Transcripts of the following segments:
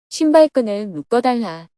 신발끈을 묶어달라.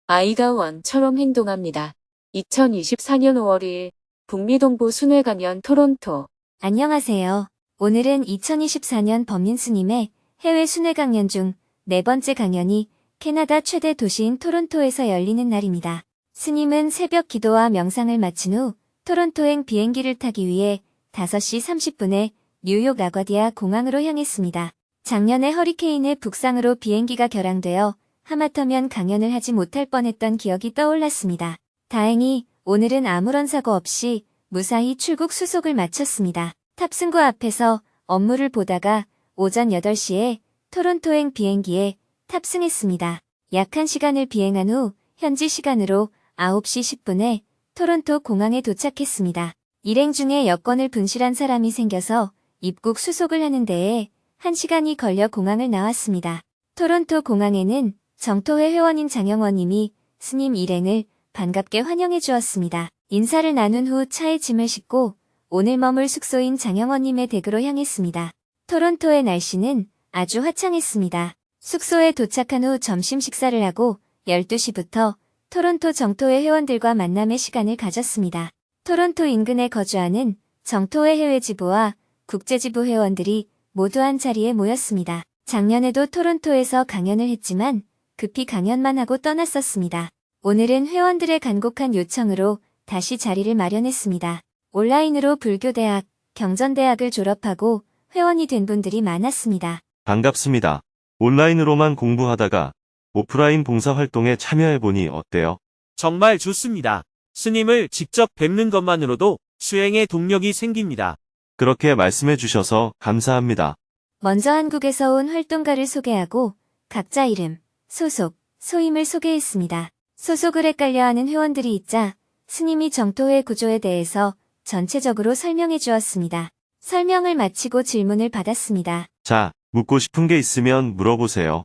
아이가 왕처럼 행동합니다. 2024년 5월 2일 북미 동부 순회가면 토론토. 안녕하세요. 오늘은 2024년 범인 스님의 해외 순회 강연 중 네 번째 강연이 캐나다 최대 도시인 토론토에서 열리는 날입니다. 스님은 새벽 기도와 명상을 마친 후 토론토행 비행기를 타기 위해 5시 30분에 뉴욕 라과디아 공항으로 향했습니다. 작년에 허리케인의 북상으로 비행기가 결항되어 하마터면 강연을 하지 못할 뻔했던 기억이 떠올랐습니다. 다행히 오늘은 아무런 사고 없이 무사히 출국 수속을 마쳤습니다. 탑승구 앞에서 업무를 보다가 오전 8시에 토론토행 비행기에 탑승했습니다. 약 1시간을 비행한 후 현지 시간으로 9시 10분에 토론토 공항에 도착했습니다. 일행 중에 여권을 분실한 사람이 생겨서 입국 수속을 하는 데에 1시간이 걸려 공항을 나왔습니다. 토론토 공항에는 정토회 회원인 장영원님이 스님 일행을 반갑게 환영해 주었습니다. 인사를 나눈 후 차에 짐을 싣고 오늘 머물 숙소인 장영원님의 댁으로 향했습니다. 토론토의 날씨는 아주 화창했습니다. 숙소에 도착한 후 점심 식사를 하고 12시부터 토론토 정토회 회원들과 만남의 시간을 가졌습니다. 토론토 인근에 거주하는 정토회 해외지부와 국제지부 회원들이 모두 한 자리에 모였습니다. 작년에도 토론토에서 강연을 했지만 급히 강연만 하고 떠났었습니다. 오늘은 회원들의 간곡한 요청으로 다시 자리를 마련했습니다. 온라인으로 불교대학, 경전대학을 졸업하고 회원이 된 분들이 많았습니다. 반갑습니다. 온라인으로만 공부하다가 오프라인 봉사활동에 참여해보니 어때요? 정말 좋습니다. 스님을 직접 뵙는 것만으로도 수행의 동력이 생깁니다. 그렇게 말씀해 주셔서 감사합니다. 먼저 한국에서 온 활동가를 소개하고 각자 이름, 소속, 소임을 소개했습니다. 소속을 헷갈려하는 회원들이 있자 스님이 정토회 구조에 대해서 전체적으로 설명해 주었습니다. 설명을 마치고 질문을 받았습니다. 자, 묻고 싶은 게 있으면 물어보세요.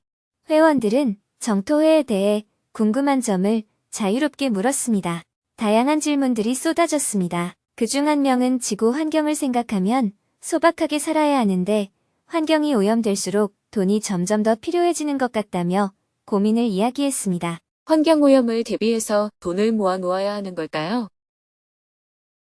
회원들은 정토회에 대해 궁금한 점을 자유롭게 물었습니다. 다양한 질문들이 쏟아졌습니다. 그중 한 명은 지구 환경을 생각하면 소박하게 살아야 하는데 환경이 오염될수록 돈이 점점 더 필요해지는 것 같다며 고민을 이야기했습니다. 환경오염을 대비해서 돈을 모아 놓아야 하는 걸까요?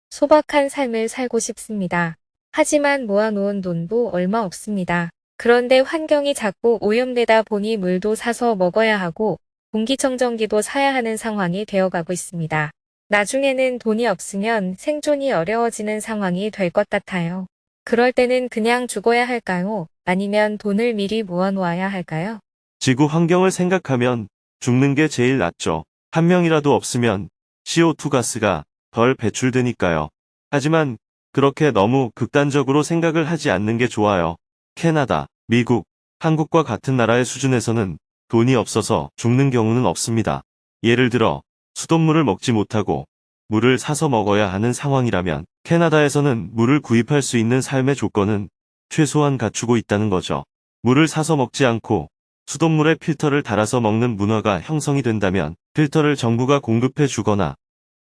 소박한 삶을 살고 싶습니다. 하지만 모아놓은 돈도 얼마 없습니다. 그런데 환경이 자꾸 오염되다 보니 물도 사서 먹어야 하고 공기청정기도 사야 하는 상황이 되어가고 있습니다. 나중에는 돈이 없으면 생존이 어려워지는 상황이 될 것 같아요. 그럴 때는 그냥 죽어야 할까요? 아니면 돈을 미리 모아놓아야 할까요? 지구 환경을 생각하면 죽는 게 제일 낫죠. 한 명이라도 없으면 CO2 가스가 덜 배출되니까요. 하지만 그렇게 너무 극단적으로 생각을 하지 않는 게 좋아요. 캐나다, 미국, 한국과 같은 나라의 수준에서는 돈이 없어서 죽는 경우는 없습니다. 예를 들어 수돗물을 먹지 못하고 물을 사서 먹어야 하는 상황이라면 캐나다에서는 물을 구입할 수 있는 삶의 조건은 최소한 갖추고 있다는 거죠. 물을 사서 먹지 않고 수돗물에 필터를 달아서 먹는 문화가 형성이 된다면 필터를 정부가 공급해 주거나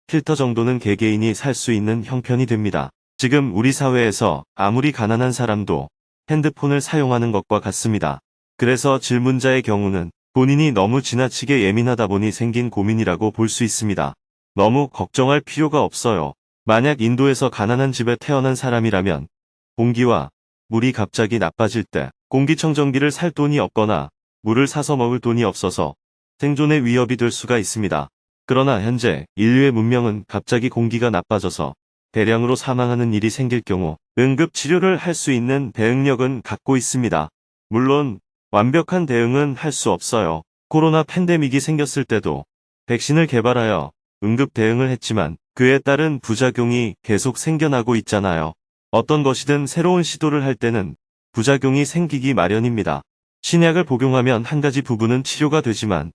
필터 정도는 개개인이 살 수 있는 형편이 됩니다. 지금 우리 사회에서 아무리 가난한 사람도 핸드폰을 사용하는 것과 같습니다. 그래서 질문자의 경우는 본인이 너무 지나치게 예민하다 보니 생긴 고민이라고 볼 수 있습니다. 너무 걱정할 필요가 없어요. 만약 인도에서 가난한 집에 태어난 사람이라면 공기와 물이 갑자기 나빠질 때 공기청정기를 살 돈이 없거나 물을 사서 먹을 돈이 없어서 생존의 위협이 될 수가 있습니다. 그러나 현재 인류의 문명은 갑자기 공기가 나빠져서 대량으로 사망하는 일이 생길 경우 응급치료를 할 수 있는 대응력은 갖고 있습니다. 물론 완벽한 대응은 할 수 없어요. 코로나 팬데믹이 생겼을 때도 백신을 개발하여 응급 대응을 했지만 그에 따른 부작용이 계속 생겨나고 있잖아요. 어떤 것이든 새로운 시도를 할 때는 부작용이 생기기 마련입니다. 신약을 복용하면 한 가지 부분은 치료가 되지만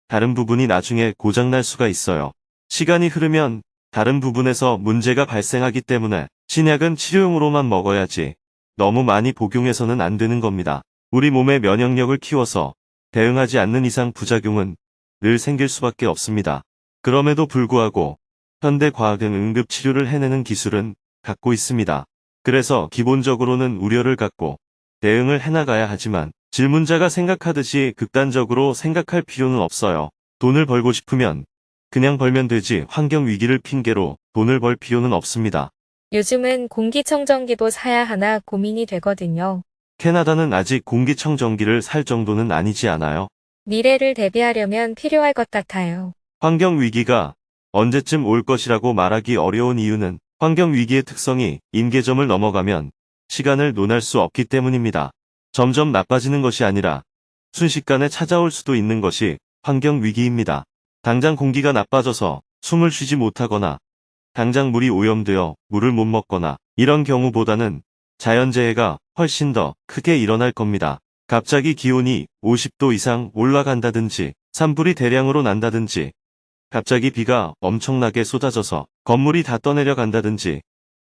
다른 부분이 나중에 고장날 수가 있어요. 시간이 흐르면 다른 부분에서 문제가 발생하기 때문에 신약은 치료용으로만 먹어야지 너무 많이 복용해서는 안 되는 겁니다. 우리 몸의 면역력을 키워서 대응하지 않는 이상 부작용은 늘 생길 수밖에 없습니다. 그럼에도 불구하고 현대 과학은 응급 치료를 해내는 기술은 갖고 있습니다. 그래서 기본적으로는 우려를 갖고 대응을 해나가야 하지만 질문자가 생각하듯이 극단적으로 생각할 필요는 없어요. 돈을 벌고 싶으면 그냥 벌면 되지 환경 위기를 핑계로 돈을 벌 필요는 없습니다. 요즘은 공기청정기도 사야 하나 고민이 되거든요. 캐나다는 아직 공기청정기를 살 정도는 아니지 않아요? 미래를 대비하려면 필요할 것 같아요. 환경 위기가 언제쯤 올 것이라고 말하기 어려운 이유는 환경 위기의 특성이 임계점을 넘어가면 시간을 논할 수 없기 때문입니다. 점점 나빠지는 것이 아니라 순식간에 찾아올 수도 있는 것이 환경 위기입니다. 당장 공기가 나빠져서 숨을 쉬지 못하거나 당장 물이 오염되어 물을 못 먹거나 이런 경우보다는 자연재해가 훨씬 더 크게 일어날 겁니다. 갑자기 기온이 50도 이상 올라간다든지 산불이 대량으로 난다든지 갑자기 비가 엄청나게 쏟아져서 건물이 다 떠내려간다든지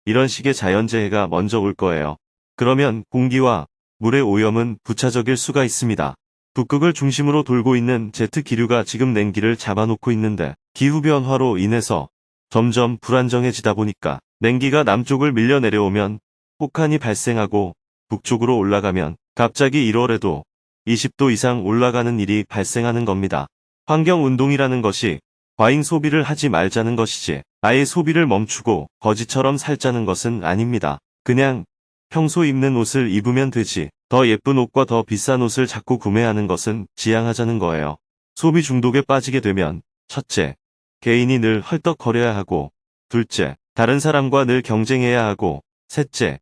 이런 식의 자연재해가 먼저 올 거예요. 그러면 공기와 물의 오염은 부차적일 수가 있습니다. 북극을 중심으로 돌고 있는 제트 기류가 지금 냉기를 잡아놓고 있는데 기후변화로 인해서 점점 불안정해지다 보니까 냉기가 남쪽을 밀려 내려오면 폭한이 발생하고 북쪽으로 올라가면 갑자기 1월에도 20도 이상 올라가는 일이 발생하는 겁니다. 환경운동이라는 것이 과잉 소비를 하지 말자는 것이지 아예 소비를 멈추고 거지처럼 살자는 것은 아닙니다. 그냥 평소 입는 옷을 입으면 되지 더 예쁜 옷과 더 비싼 옷을 자꾸 구매하는 것은 지양하자는 거예요. 소비 중독에 빠지게 되면 첫째, 개인이 늘 헐떡거려야 하고 둘째, 다른 사람과 늘 경쟁해야 하고 셋째,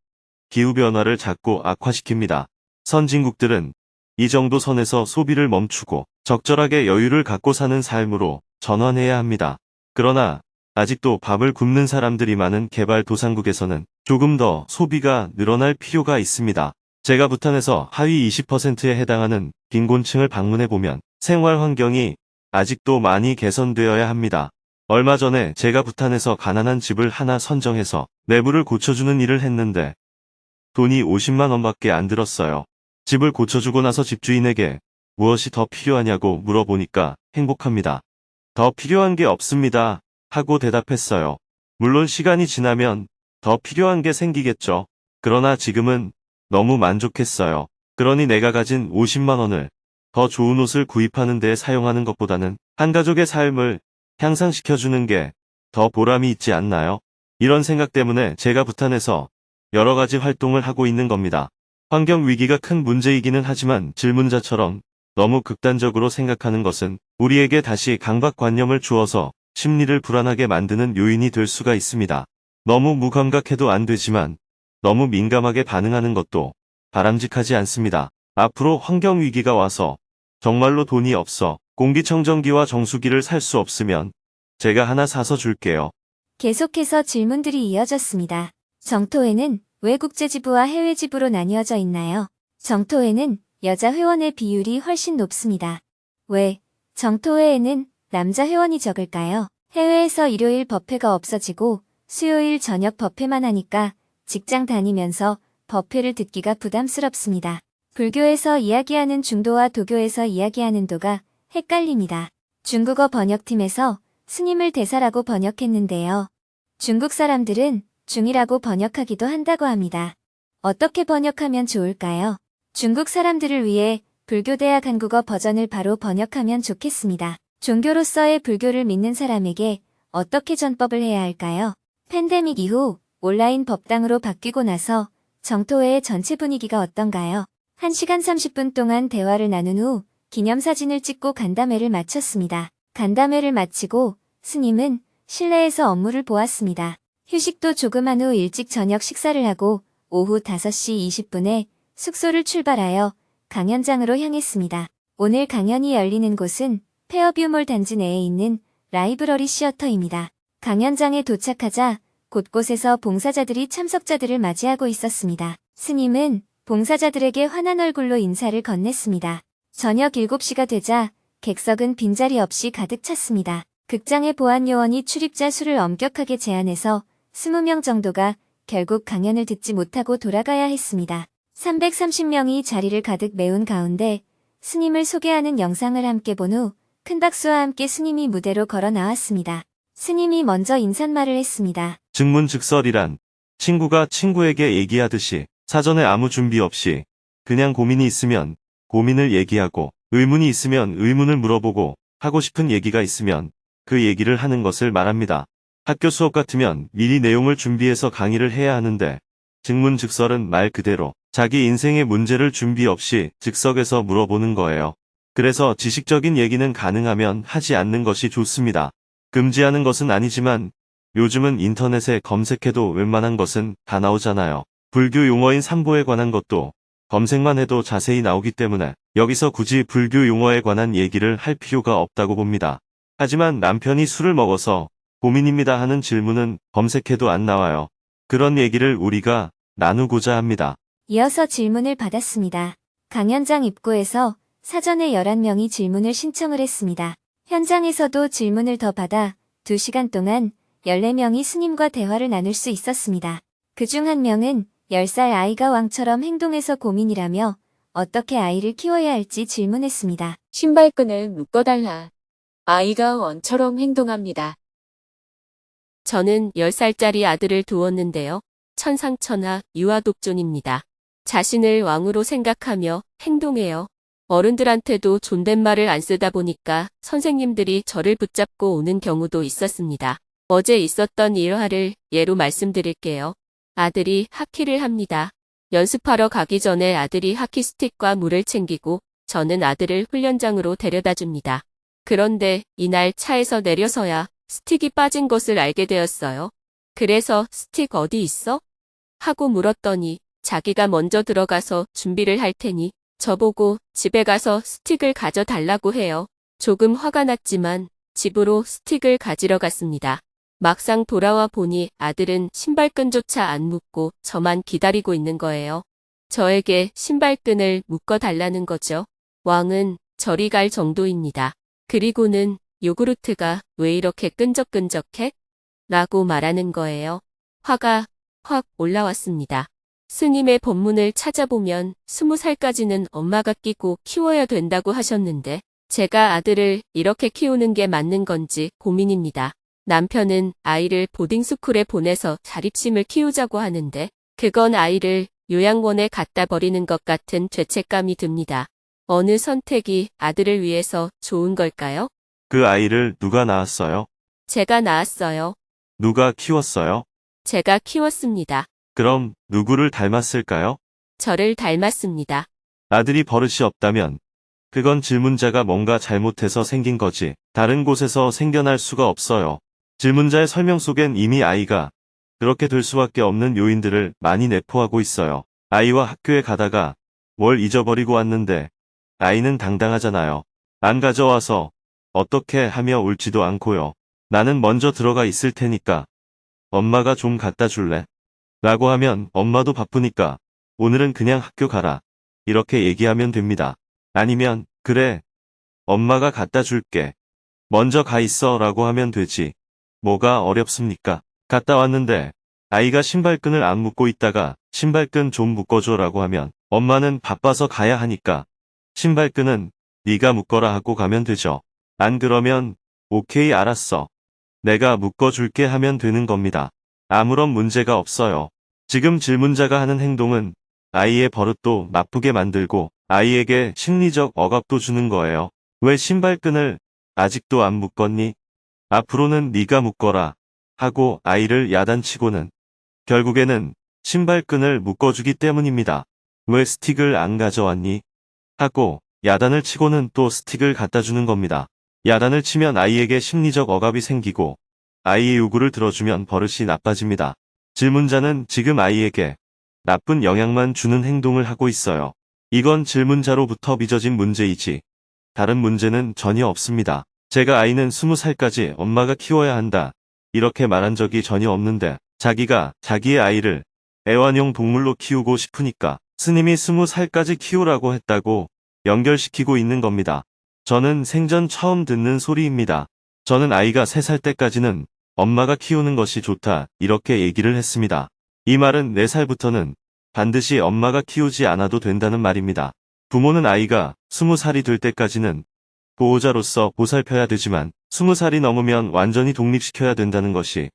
기후변화를 자꾸 악화시킵니다. 선진국들은 이 정도 선에서 소비를 멈추고 적절하게 여유를 갖고 사는 삶으로 전환해야 합니다. 그러나 아직도 밥을 굶는 사람들이 많은 개발도상국에서는 조금 더 소비가 늘어날 필요가 있습니다. 제가 부탄에서 하위 20%에 해당하는 빈곤층을 방문해보면 생활 환경이 아직도 많이 개선되어야 합니다. 얼마 전에 제가 부탄에서 가난한 집을 하나 선정해서 내부를 고쳐주는 일을 했는데 돈이 50만 원밖에 안 들었어요. 집을 고쳐주고 나서 집주인에게 무엇이 더 필요하냐고 물어보니까 행복합니다. 더 필요한 게 없습니다. 하고 대답했어요. 물론 시간이 지나면 더 필요한 게 생기겠죠. 그러나 지금은 너무 만족했어요. 그러니 내가 가진 50만 원을 더 좋은 옷을 구입하는 데 사용하는 것보다는 한 가족의 삶을 향상시켜주는 게 더 보람이 있지 않나요? 이런 생각 때문에 제가 부탄에서 여러 가지 활동을 하고 있는 겁니다. 환경 위기가 큰 문제이기는 하지만 질문자처럼 너무 극단적으로 생각하는 것은 우리에게 다시 강박관념을 주어서 심리를 불안하게 만드는 요인이 될 수가 있습니다. 너무 무감각해도 안 되지만 너무 민감하게 반응하는 것도 바람직하지 않습니다. 앞으로 환경 위기가 와서 정말로 돈이 없어 공기청정기와 정수기를 살 수 없으면 제가 하나 사서 줄게요. 계속해서 질문들이 이어졌습니다. 정토회는 왜 국제지부와 해외지부로 나뉘어져 있나요? 정토회는 여자 회원의 비율이 훨씬 높습니다. 왜 정토회에는 남자 회원이 적을까요? 해외에서 일요일 법회가 없어지고 수요일 저녁 법회만 하니까 직장 다니면서 법회를 듣기가 부담스럽습니다. 불교에서 이야기하는 중도와 도교에서 이야기하는 도가 헷갈립니다. 중국어 번역팀에서 스님을 대사라고 번역했는데요. 중국 사람들은 중이라고 번역하기도 한다고 합니다. 어떻게 번역하면 좋을까요? 중국 사람들을 위해 불교대학 한국어 버전을 바로 번역하면 좋겠습니다. 종교로서의 불교를 믿는 사람에게 어떻게 전법을 해야 할까요? 팬데믹 이후 온라인 법당으로 바뀌고 나서 정토회의 전체 분위기가 어떤가요? 1시간 30분 동안 대화를 나눈 후 기념사진을 찍고 간담회를 마쳤습니다. 간담회를 마치고 스님은 실내에서 업무를 보았습니다. 휴식도 조금 한 후 일찍 저녁 식사를 하고 오후 5시 20분에 숙소를 출발하여 강연장으로 향했습니다. 오늘 강연이 열리는 곳은 페어뷰몰 단지 내에 있는 라이브러리 시어터입니다. 강연장에 도착하자 곳곳에서 봉사자들이 참석자들을 맞이하고 있었습니다. 스님은 봉사자들에게 환한 얼굴로 인사를 건넸습니다. 저녁 7시가 되자 객석은 빈자리 없이 가득 찼습니다. 극장의 보안요원이 출입자 수를 엄격하게 제한해서 20명 정도가 결국 강연을 듣지 못하고 돌아가야 했습니다. 330명이 자리를 가득 메운 가운데 스님을 소개하는 영상을 함께 본 후 큰 박수와 함께 스님이 무대로 걸어 나왔습니다. 스님이 먼저 인사말을 했습니다. 증문즉설이란 친구가 친구에게 얘기하듯이 사전에 아무 준비 없이 그냥 고민이 있으면 고민을 얘기하고 의문이 있으면 의문을 물어보고 하고 싶은 얘기가 있으면 그 얘기를 하는 것을 말합니다. 학교 수업 같으면 미리 내용을 준비해서 강의를 해야 하는데 증문즉설은 말 그대로 자기 인생의 문제를 준비 없이 즉석에서 물어보는 거예요. 그래서 지식적인 얘기는 가능하면 하지 않는 것이 좋습니다. 금지하는 것은 아니지만 요즘은 인터넷에 검색해도 웬만한 것은 다 나오잖아요. 불교 용어인 삼보에 관한 것도 검색만 해도 자세히 나오기 때문에 여기서 굳이 불교 용어에 관한 얘기를 할 필요가 없다고 봅니다. 하지만 남편이 술을 먹어서 고민입니다 하는 질문은 검색해도 안 나와요. 그런 얘기를 우리가 나누고자 합니다. 이어서 질문을 받았습니다. 강연장 입구에서 사전에 11명이 질문을 신청을 했습니다. 현장에서도 질문을 더 받아 2시간 동안 14명이 스님과 대화를 나눌 수 있었습니다. 그중 한 명은 10살 아이가 왕처럼 행동해서 고민이라며 어떻게 아이를 키워야 할지 질문했습니다. 신발끈을 묶어달라. 아이가 원처럼 행동합니다. 저는 10살짜리 아들을 두었는데요. 천상천하 유아독존입니다. 자신을 왕으로 생각하며 행동해요. 어른들한테도 존댓말을 안 쓰다 보니까 선생님들이 저를 붙잡고 오는 경우도 있었습니다. 어제 있었던 일화를 예로 말씀드릴게요. 아들이 하키를 합니다. 연습하러 가기 전에 아들이 하키 스틱과 물을 챙기고 저는 아들을 훈련장으로 데려다 줍니다. 그런데 이날 차에서 내려서야 스틱이 빠진 것을 알게 되었어요. 그래서 스틱 어디 있어? 하고 물었더니 자기가 먼저 들어가서 준비를 할 테니 저보고 집에 가서 스틱을 가져달라고 해요. 조금 화가 났지만 집으로 스틱을 가지러 갔습니다. 막상 돌아와 보니 아들은 신발끈조차 안 묶고 저만 기다리고 있는 거예요. 저에게 신발끈을 묶어달라는 거죠. 왕은 저리 갈 정도입니다. 그리고는 요구르트가 왜 이렇게 끈적끈적해? 라고 말하는 거예요. 화가 확 올라왔습니다. 스님의 법문을 찾아보면 20살까지는 엄마가 끼고 키워야 된다고 하셨는데 제가 아들을 이렇게 키우는 게 맞는 건지 고민입니다. 남편은 아이를 보딩스쿨에 보내서 자립심을 키우자고 하는데 그건 아이를 요양원에 갖다 버리는 것 같은 죄책감이 듭니다. 어느 선택이 아들을 위해서 좋은 걸까요? 그 아이를 누가 낳았어요? 제가 낳았어요. 누가 키웠어요? 제가 키웠습니다. 그럼 누구를 닮았을까요? 저를 닮았습니다. 아들이 버릇이 없다면 그건 질문자가 뭔가 잘못해서 생긴 거지 다른 곳에서 생겨날 수가 없어요. 질문자의 설명 속엔 이미 아이가 그렇게 될 수밖에 없는 요인들을 많이 내포하고 있어요. 아이와 학교에 가다가 뭘 잊어버리고 왔는데 아이는 당당하잖아요. 안 가져와서 어떻게 하며 울지도 않고요. 나는 먼저 들어가 있을 테니까 엄마가 좀 갖다 줄래? 라고 하면 엄마도 바쁘니까 오늘은 그냥 학교 가라. 이렇게 얘기하면 됩니다. 아니면 그래, 엄마가 갖다 줄게. 먼저 가 있어 라고 하면 되지. 뭐가 어렵습니까? 갔다 왔는데 아이가 신발끈을 안 묶고 있다가 신발끈 좀 묶어줘 라고 하면 엄마는 바빠서 가야 하니까 신발끈은 네가 묶어라 하고 가면 되죠. 안 그러면 오케이 알았어. 내가 묶어줄게 하면 되는 겁니다. 아무런 문제가 없어요. 지금 질문자가 하는 행동은 아이의 버릇도 나쁘게 만들고 아이에게 심리적 억압도 주는 거예요. 왜 신발끈을 아직도 안 묶었니? 앞으로는 네가 묶어라 하고 아이를 야단치고는 결국에는 신발끈을 묶어주기 때문입니다. 왜 스틱을 안 가져왔니? 하고 야단을 치고는 또 스틱을 갖다 주는 겁니다. 야단을 치면 아이에게 심리적 억압이 생기고 아이의 요구를 들어주면 버릇이 나빠집니다. 질문자는 지금 아이에게 나쁜 영향만 주는 행동을 하고 있어요. 이건 질문자로부터 빚어진 문제이지 다른 문제는 전혀 없습니다. 제가 아이는 20살까지 엄마가 키워야 한다 이렇게 말한 적이 전혀 없는데 자기가 자기의 아이를 애완용 동물로 키우고 싶으니까 스님이 20살까지 키우라고 했다고 연결시키고 있는 겁니다. 저는 생전 처음 듣는 소리입니다. 저는 아이가 3살 때까지는 엄마가 키우는 것이 좋다 이렇게 얘기를 했습니다. 이 말은 4살부터는 반드시 엄마가 키우지 않아도 된다는 말입니다. 부모는 아이가 20살이 될 때까지는 보호자로서 보살펴야 되지만 20살이 넘으면 완전히 독립시켜야 된다는 것이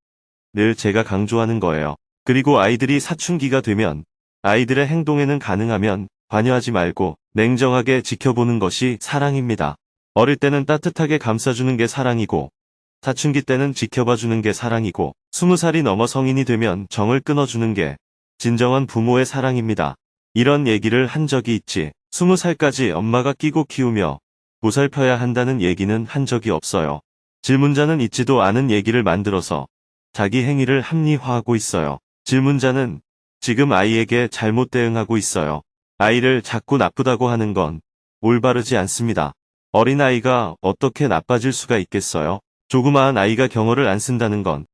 늘 제가 강조하는 거예요. 그리고 아이들이 사춘기가 되면 아이들의 행동에는 가능하면 관여하지 말고 냉정하게 지켜보는 것이 사랑입니다. 어릴 때는 따뜻하게 감싸주는 게 사랑이고 사춘기 때는 지켜봐주는 게 사랑이고 20살이 넘어 성인이 되면 정을 끊어주는 게 진정한 부모의 사랑입니다. 이런 얘기를 한 적이 있지 20살까지 엄마가 끼고 키우며 보살펴야 한다는 얘기는 한 적이 없어요. 질문자는 있지도 않은 얘기를 만들어서 자기 행위를 합리화하고 있어요. 질문자는 지금 아이에게 잘못 대응하고 있어요. 아이를 자꾸 나쁘다고 하는 건 올바르지 않습니다. 어린아이가 어떻게 나빠질 수가 있겠어요? 조그마한 아이가 경어를 안 쓴다는 건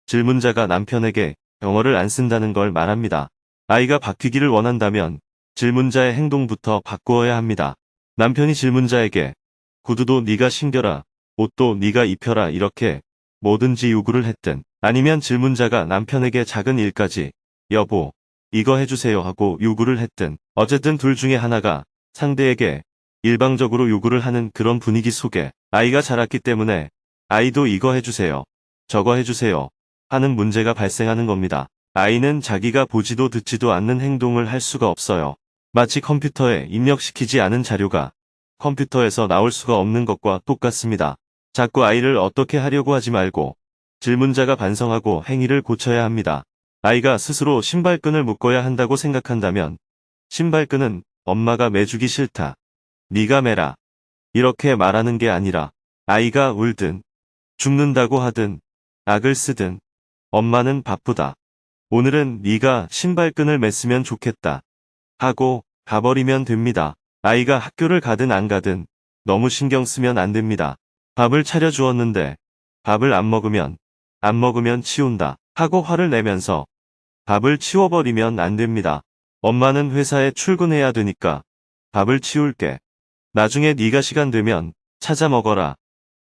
질문자가 남편에게 경어를 안 쓴다는 걸 말합니다. 아이가 바뀌기를 원한다면 질문자의 행동부터 바꾸어야 합니다. 남편이 질문자에게 구두도 네가 신겨라, 옷도 네가 입혀라 이렇게 뭐든지 요구를 했든 아니면 질문자가 남편에게 작은 일까지 여보, 이거 해주세요 하고 요구를 했든 어쨌든 둘 중에 하나가 상대에게 일방적으로 요구를 하는 그런 분위기 속에 아이가 자랐기 때문에 아이도 이거 해주세요, 저거 해주세요 하는 문제가 발생하는 겁니다. 아이는 자기가 보지도 듣지도 않는 행동을 할 수가 없어요. 마치 컴퓨터에 입력시키지 않은 자료가 컴퓨터에서 나올 수가 없는 것과 똑같습니다. 자꾸 아이를 어떻게 하려고 하지 말고 질문자가 반성하고 행위를 고쳐야 합니다. 아이가 스스로 신발끈을 묶어야 한다고 생각한다면 신발끈은 엄마가 매주기 싫다, 네가 매라 이렇게 말하는 게 아니라 아이가 울든 죽는다고 하든 악을 쓰든 엄마는 바쁘다, 오늘은 네가 신발끈을 맸으면 좋겠다 하고 가버리면 됩니다. 아이가 학교를 가든 안 가든 너무 신경 쓰면 안 됩니다. 밥을 차려주었는데 밥을 안 먹으면 치운다 하고 화를 내면서 밥을 치워버리면 안 됩니다. 엄마는 회사에 출근해야 되니까 밥을 치울게, 나중에 네가 시간 되면 찾아 먹어라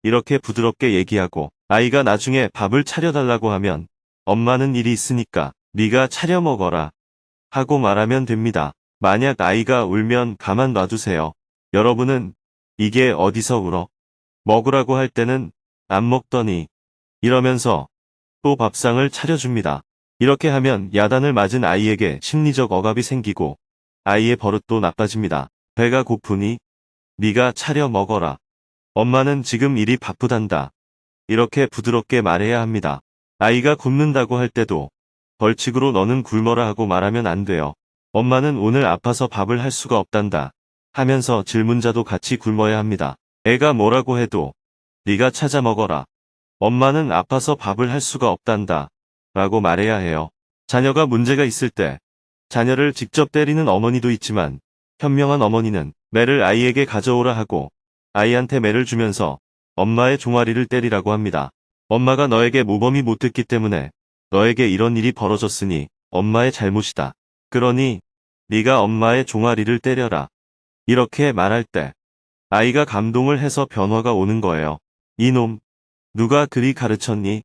이렇게 부드럽게 얘기하고 아이가 나중에 밥을 차려달라고 하면 엄마는 일이 있으니까 네가 차려 먹어라 하고 말하면 됩니다. 만약 아이가 울면 가만 놔두세요. 여러분은 이게 어디서 울어? 먹으라고 할 때는 안 먹더니 이러면서 또 밥상을 차려줍니다. 이렇게 하면 야단을 맞은 아이에게 심리적 억압이 생기고 아이의 버릇도 나빠집니다. 배가 고프니 네가 차려 먹어라. 엄마는 지금 일이 바쁘단다. 이렇게 부드럽게 말해야 합니다. 아이가 굶는다고 할 때도 벌칙으로 너는 굶어라 하고 말하면 안 돼요. 엄마는 오늘 아파서 밥을 할 수가 없단다 하면서 질문자도 같이 굶어야 합니다. 애가 뭐라고 해도 네가 찾아 먹어라. 엄마는 아파서 밥을 할 수가 없단다 라고 말해야 해요. 자녀가 문제가 있을 때 자녀를 직접 때리는 어머니도 있지만 현명한 어머니는 매를 아이에게 가져오라 하고 아이한테 매를 주면서 엄마의 종아리를 때리라고 합니다. 엄마가 너에게 모범이 못 됐기 때문에 너에게 이런 일이 벌어졌으니 엄마의 잘못이다. 그러니 네가 엄마의 종아리를 때려라. 이렇게 말할 때 아이가 감동을 해서 변화가 오는 거예요. 이놈, 누가 그리 가르쳤니?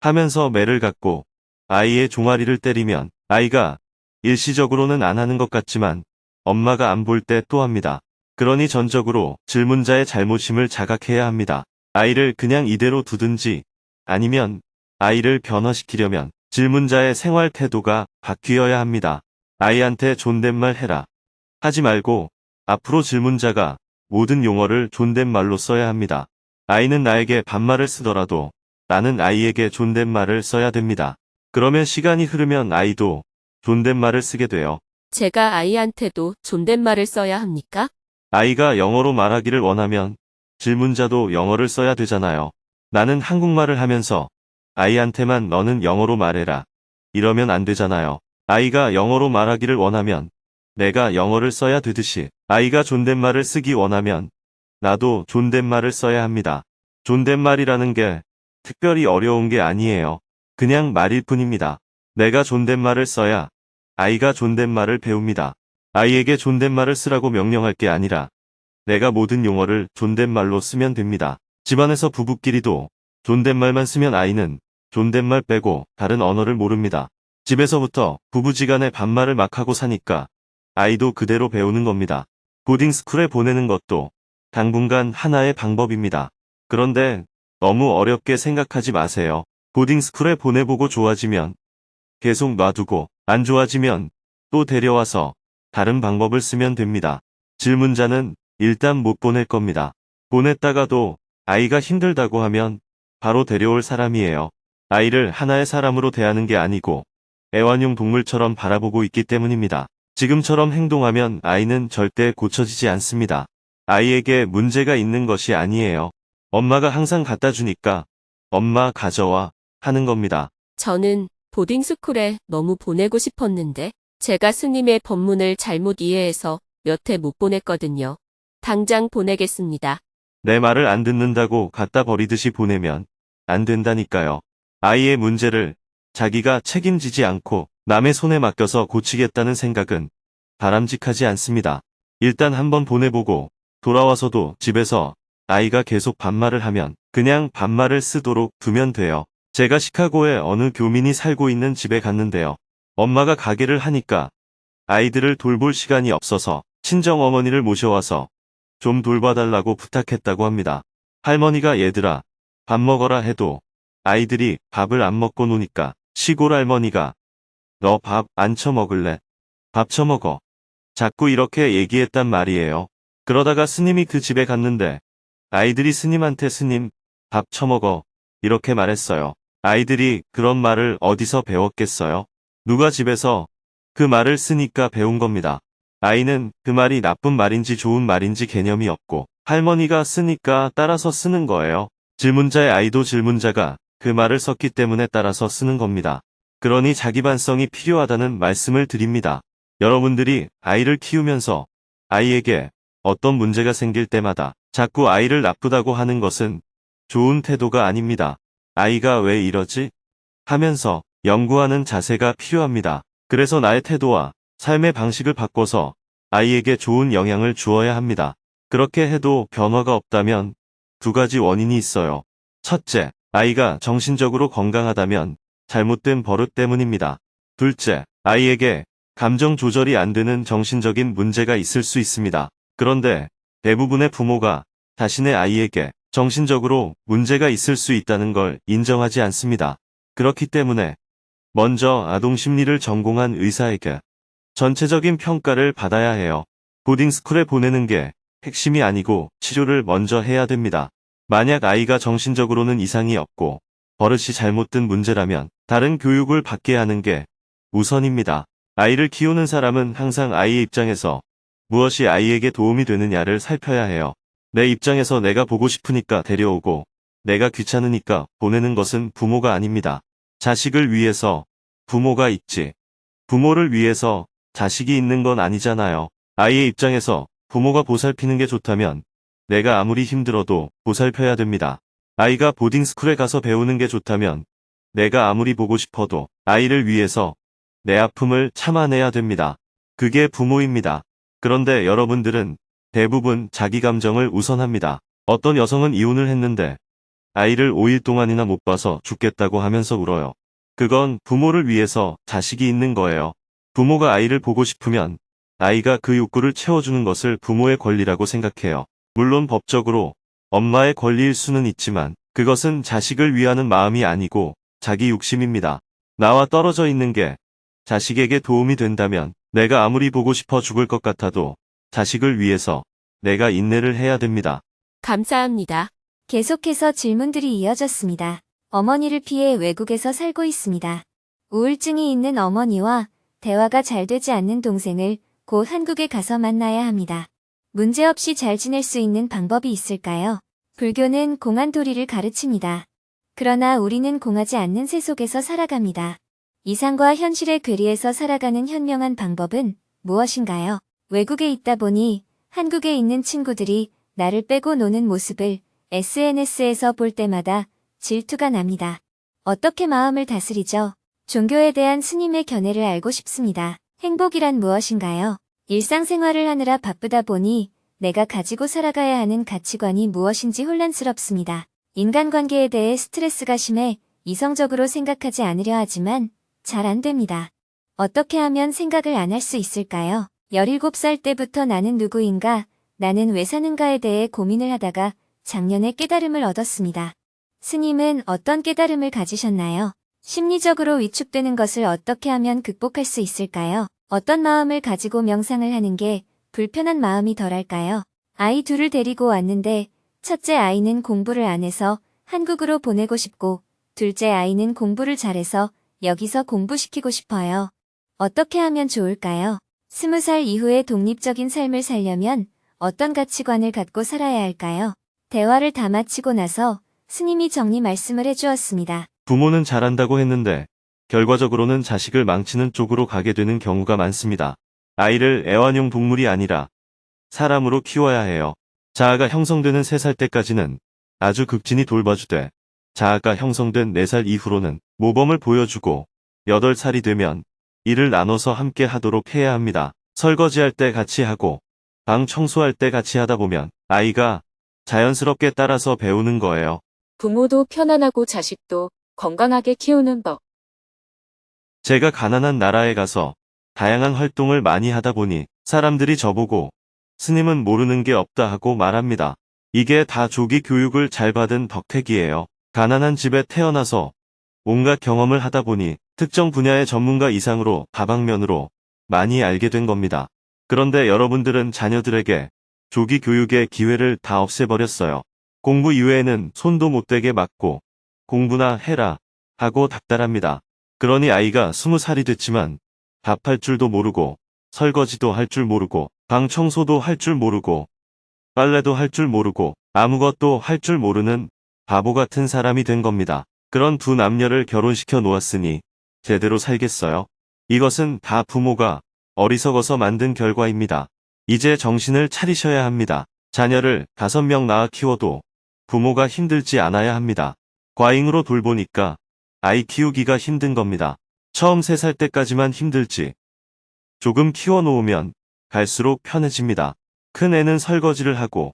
하면서 매를 갖고 아이의 종아리를 때리면 아이가 일시적으로는 안 하는 것 같지만 엄마가 안 볼 때 또 합니다. 그러니 전적으로 질문자의 잘못임을 자각해야 합니다. 아이를 그냥 이대로 두든지 아니면 아이를 변화시키려면 질문자의 생활 태도가 바뀌어야 합니다. 아이한테 존댓말 해라 하지 말고 앞으로 질문자가 모든 용어를 존댓말로 써야 합니다. 아이는 나에게 반말을 쓰더라도 나는 아이에게 존댓말을 써야 됩니다. 그러면 시간이 흐르면 아이도 존댓말을 쓰게 돼요. 제가 아이한테도 존댓말을 써야 합니까? 아이가 영어로 말하기를 원하면 질문자도 영어를 써야 되잖아요. 나는 한국말을 하면서 아이한테만 너는 영어로 말해라 이러면 안 되잖아요. 아이가 영어로 말하기를 원하면 내가 영어를 써야 되듯이 아이가 존댓말을 쓰기 원하면 나도 존댓말을 써야 합니다. 존댓말이라는 게 특별히 어려운 게 아니에요. 그냥 말일 뿐입니다. 내가 존댓말을 써야 아이가 존댓말을 배웁니다. 아이에게 존댓말을 쓰라고 명령할 게 아니라 내가 모든 용어를 존댓말로 쓰면 됩니다. 집안에서 부부끼리도 존댓말만 쓰면 아이는 존댓말 빼고 다른 언어를 모릅니다. 집에서부터 부부지간에 반말을 막 하고 사니까 아이도 그대로 배우는 겁니다. 보딩스쿨에 보내는 것도 당분간 하나의 방법입니다. 그런데 너무 어렵게 생각하지 마세요. 보딩스쿨에 보내보고 좋아지면 계속 놔두고 안 좋아지면 또 데려와서 다른 방법을 쓰면 됩니다. 질문자는 일단 못 보낼 겁니다. 보냈다가도 아이가 힘들다고 하면 바로 데려올 사람이에요. 아이를 하나의 사람으로 대하는 게 아니고 애완용 동물처럼 바라보고 있기 때문입니다. 지금처럼 행동하면 아이는 절대 고쳐지지 않습니다. 아이에게 문제가 있는 것이 아니에요. 엄마가 항상 갖다 주니까 엄마 가져와 하는 겁니다. 저는 보딩스쿨에 너무 보내고 싶었는데 제가 스님의 법문을 잘못 이해해서 몇 해 못 보냈거든요. 당장 보내겠습니다. 내 말을 안 듣는다고 갖다 버리듯이 보내면 안 된다니까요. 아이의 문제를 자기가 책임지지 않고 남의 손에 맡겨서 고치겠다는 생각은 바람직하지 않습니다. 일단 한번 보내보고 돌아와서도 집에서 아이가 계속 반말을 하면 그냥 반말을 쓰도록 두면 돼요. 제가 시카고에 어느 교민이 살고 있는 집에 갔는데요. 엄마가 가게를 하니까 아이들을 돌볼 시간이 없어서 친정어머니를 모셔와서 좀 돌봐달라고 부탁했다고 합니다. 할머니가 얘들아 밥 먹어라 해도 아이들이 밥을 안 먹고 노니까 시골 할머니가 너 밥 안 처먹을래? 밥 처먹어. 자꾸 이렇게 얘기했단 말이에요. 그러다가 스님이 그 집에 갔는데 아이들이 스님한테 스님 밥 처먹어 이렇게 말했어요. 아이들이 그런 말을 어디서 배웠겠어요? 누가 집에서 그 말을 쓰니까 배운 겁니다. 아이는 그 말이 나쁜 말인지 좋은 말인지 개념이 없고 할머니가 쓰니까 따라서 쓰는 거예요. 질문자의 아이도 질문자가 그 말을 썼기 때문에 따라서 쓰는 겁니다. 그러니 자기 반성이 필요하다는 말씀을 드립니다. 여러분들이 아이를 키우면서 아이에게 어떤 문제가 생길 때마다 자꾸 아이를 나쁘다고 하는 것은 좋은 태도가 아닙니다. 아이가 왜 이러지? 하면서 연구하는 자세가 필요합니다. 그래서 나의 태도와 삶의 방식을 바꿔서 아이에게 좋은 영향을 주어야 합니다. 그렇게 해도 변화가 없다면 두 가지 원인이 있어요. 첫째, 아이가 정신적으로 건강하다면 잘못된 버릇 때문입니다. 둘째, 아이에게 감정 조절이 안 되는 정신적인 문제가 있을 수 있습니다. 그런데 대부분의 부모가 자신의 아이에게 정신적으로 문제가 있을 수 있다는 걸 인정하지 않습니다. 그렇기 때문에 먼저 아동심리를 전공한 의사에게 전체적인 평가를 받아야 해요. 보딩스쿨에 보내는 게 핵심이 아니고 치료를 먼저 해야 됩니다. 만약 아이가 정신적으로는 이상이 없고 버릇이 잘못된 문제라면 다른 교육을 받게 하는 게 우선입니다. 아이를 키우는 사람은 항상 아이의 입장에서 무엇이 아이에게 도움이 되느냐를 살펴야 해요. 내 입장에서 내가 보고 싶으니까 데려오고 내가 귀찮으니까 보내는 것은 부모가 아닙니다. 자식을 위해서 부모가 있지. 부모를 위해서 자식이 있는 건 아니잖아요. 아이의 입장에서 부모가 보살피는 게 좋다면 내가 아무리 힘들어도 보살펴야 됩니다. 아이가 보딩스쿨에 가서 배우는 게 좋다면 내가 아무리 보고 싶어도 아이를 위해서 내 아픔을 참아내야 됩니다. 그게 부모입니다. 그런데 여러분들은 대부분 자기 감정을 우선합니다. 어떤 여성은 이혼을 했는데 아이를 5일 동안이나 못 봐서 죽겠다고 하면서 울어요. 그건 부모를 위해서 자식이 있는 거예요. 부모가 아이를 보고 싶으면 아이가 그 욕구를 채워주는 것을 부모의 권리라고 생각해요. 물론 법적으로 엄마의 권리일 수는 있지만 그것은 자식을 위하는 마음이 아니고 자기 욕심입니다. 나와 떨어져 있는 게 자식에게 도움이 된다면 내가 아무리 보고 싶어 죽을 것 같아도 자식을 위해서 내가 인내를 해야 됩니다. 감사합니다. 계속해서 질문들이 이어졌습니다. 어머니를 피해 외국에서 살고 있습니다. 우울증이 있는 어머니와 대화가 잘 되지 않는 동생을 곧 한국에 가서 만나야 합니다. 문제없이 잘 지낼 수 있는 방법이 있을까요? 불교는 공안도리를 가르칩니다. 그러나 우리는 공하지 않는 새 속에서 살아갑니다. 이상과 현실의 괴리에서 살아가는 현명한 방법은 무엇인가요? 외국에 있다 보니 한국에 있는 친구들이 나를 빼고 노는 모습을 SNS에서 볼 때마다 질투가 납니다. 어떻게 마음을 다스리죠? 종교에 대한 스님의 견해를 알고 싶습니다. 행복이란 무엇인가요? 일상생활을 하느라 바쁘다 보니 내가 가지고 살아가야 하는 가치관이 무엇인지 혼란스럽습니다. 인간관계에 대해 스트레스가 심해 이성적으로 생각하지 않으려 하지만 잘 안 됩니다. 어떻게 하면 생각을 안 할 수 있을까요? 17살 때부터 나는 누구인가, 나는 왜 사는가에 대해 고민을 하다가 작년에 깨달음을 얻었습니다. 스님은 어떤 깨달음을 가지셨나요? 심리적으로 위축되는 것을 어떻게 하면 극복할 수 있을까요? 어떤 마음을 가지고 명상을 하는 게 불편한 마음이 덜할까요? 아이 둘을 데리고 왔는데 첫째 아이는 공부를 안 해서 한국으로 보내고 싶고 둘째 아이는 공부를 잘해서 여기서 공부시키고 싶어요. 어떻게 하면 좋을까요? 20살 이후에 독립적인 삶을 살려면 어떤 가치관을 갖고 살아야 할까요? 대화를 다 마치고 나서 스님이 정리 말씀을 해주었습니다. 부모는 잘한다고 했는데 결과적으로는 자식을 망치는 쪽으로 가게 되는 경우가 많습니다. 아이를 애완용 동물이 아니라 사람으로 키워야 해요. 자아가 형성되는 3살 때까지는 아주 극진히 돌봐주되 자아가 형성된 4살 이후로는 모범을 보여주고 8살이 되면 일을 나눠서 함께 하도록 해야 합니다. 설거지할 때 같이 하고 방 청소할 때 같이 하다 보면 아이가 자연스럽게 따라서 배우는 거예요. 부모도 편안하고 자식도 건강하게 키우는 법. 제가 가난한 나라에 가서 다양한 활동을 많이 하다 보니 사람들이 저보고 스님은 모르는 게 없다 하고 말합니다. 이게 다 조기 교육을 잘 받은 덕택이에요. 가난한 집에 태어나서 온갖 경험을 하다 보니 특정 분야의 전문가 이상으로 다방면으로 많이 알게 된 겁니다. 그런데 여러분들은 자녀들에게 조기 교육의 기회를 다 없애버렸어요. 공부 이외에는 손도 못 대게 막고 공부나 해라 하고 닥달합니다. 그러니 아이가 20살이 됐지만 밥할 줄도 모르고 설거지도 할 줄 모르고 방 청소도 할 줄 모르고 빨래도 할 줄 모르고 아무것도 할 줄 모르는 바보 같은 사람이 된 겁니다. 그런 두 남녀를 결혼시켜 놓았으니 제대로 살겠어요? 이것은 다 부모가 어리석어서 만든 결과입니다. 이제 정신을 차리셔야 합니다. 자녀를 5명 낳아 키워도 부모가 힘들지 않아야 합니다. 과잉으로 돌보니까 아이 키우기가 힘든 겁니다. 처음 3살 때까지만 힘들지 조금 키워놓으면 갈수록 편해집니다. 큰 애는 설거지를 하고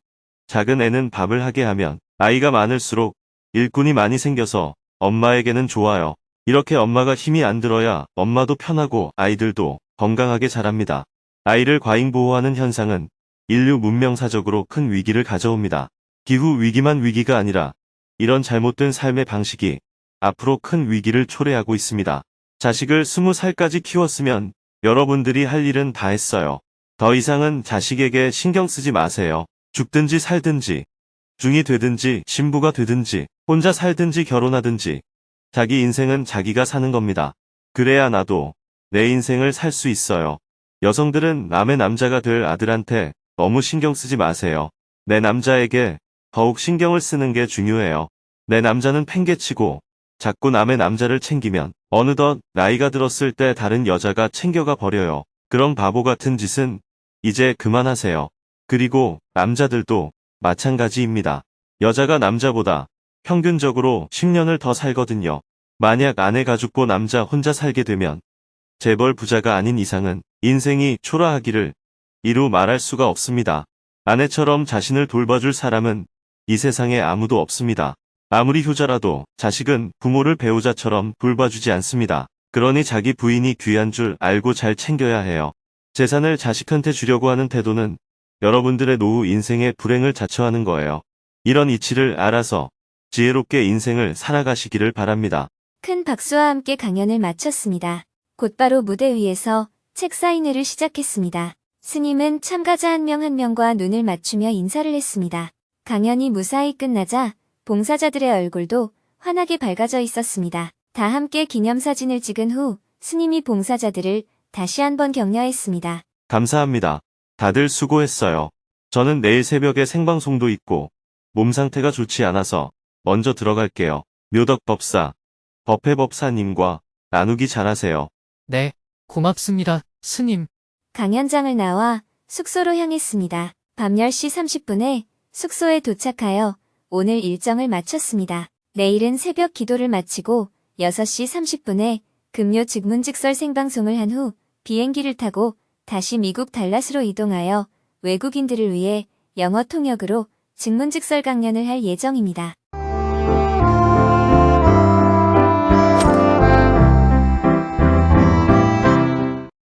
작은 애는 밥을 하게 하면 아이가 많을수록 일꾼이 많이 생겨서 엄마에게는 좋아요. 이렇게 엄마가 힘이 안 들어야 엄마도 편하고 아이들도 건강하게 자랍니다. 아이를 과잉 보호하는 현상은 인류 문명사적으로 큰 위기를 가져옵니다. 기후 위기만 위기가 아니라 이런 잘못된 삶의 방식이 앞으로 큰 위기를 초래하고 있습니다. 자식을 20살까지 키웠으면 여러분들이 할 일은 다 했어요. 더 이상은 자식에게 신경 쓰지 마세요. 죽든지 살든지, 중이 되든지 신부가 되든지, 혼자 살든지 결혼하든지, 자기 인생은 자기가 사는 겁니다. 그래야 나도 내 인생을 살 수 있어요. 여성들은 남의 남자가 될 아들한테 너무 신경 쓰지 마세요. 내 남자에게 더욱 신경을 쓰는 게 중요해요. 내 남자는 팽개치고 자꾸 남의 남자를 챙기면 어느덧 나이가 들었을 때 다른 여자가 챙겨가 버려요. 그런 바보 같은 짓은 이제 그만하세요. 그리고 남자들도 마찬가지입니다. 여자가 남자보다 평균적으로 10년을 더 살거든요. 만약 아내가 죽고 남자 혼자 살게 되면 재벌 부자가 아닌 이상은 인생이 초라하기를 이루 말할 수가 없습니다. 아내처럼 자신을 돌봐줄 사람은 이 세상에 아무도 없습니다. 아무리 효자라도 자식은 부모를 배우자처럼 돌봐주지 않습니다. 그러니 자기 부인이 귀한 줄 알고 잘 챙겨야 해요. 재산을 자식한테 주려고 하는 태도는 여러분들의 노후 인생의 불행을 자처하는 거예요. 이런 이치를 알아서 지혜롭게 인생을 살아가시기를 바랍니다. 큰 박수와 함께 강연을 마쳤습니다. 곧바로 무대 위에서 책 사인회를 시작했습니다. 스님은 참가자 한 명 한 명과 눈을 맞추며 인사를 했습니다. 강연이 무사히 끝나자 봉사자들의 얼굴도 환하게 밝아져 있었습니다. 다 함께 기념사진을 찍은 후 스님이 봉사자들을 다시 한번 격려했습니다. 감사합니다. 다들 수고했어요. 저는 내일 새벽에 생방송도 있고 몸 상태가 좋지 않아서 먼저 들어갈게요. 묘덕법사, 법회법사님과 나누기 잘하세요. 네, 고맙습니다, 스님. 강연장을 나와 숙소로 향했습니다. 밤 10시 30분에 숙소에 도착하여 오늘 일정을 마쳤습니다. 내일은 새벽 기도를 마치고 6시 30분에 금요 즉문즉설 생방송을 한 후 비행기를 타고 다시 미국 달라스로 이동하여 외국인들을 위해 영어 통역으로 즉문즉설 강연을 할 예정입니다.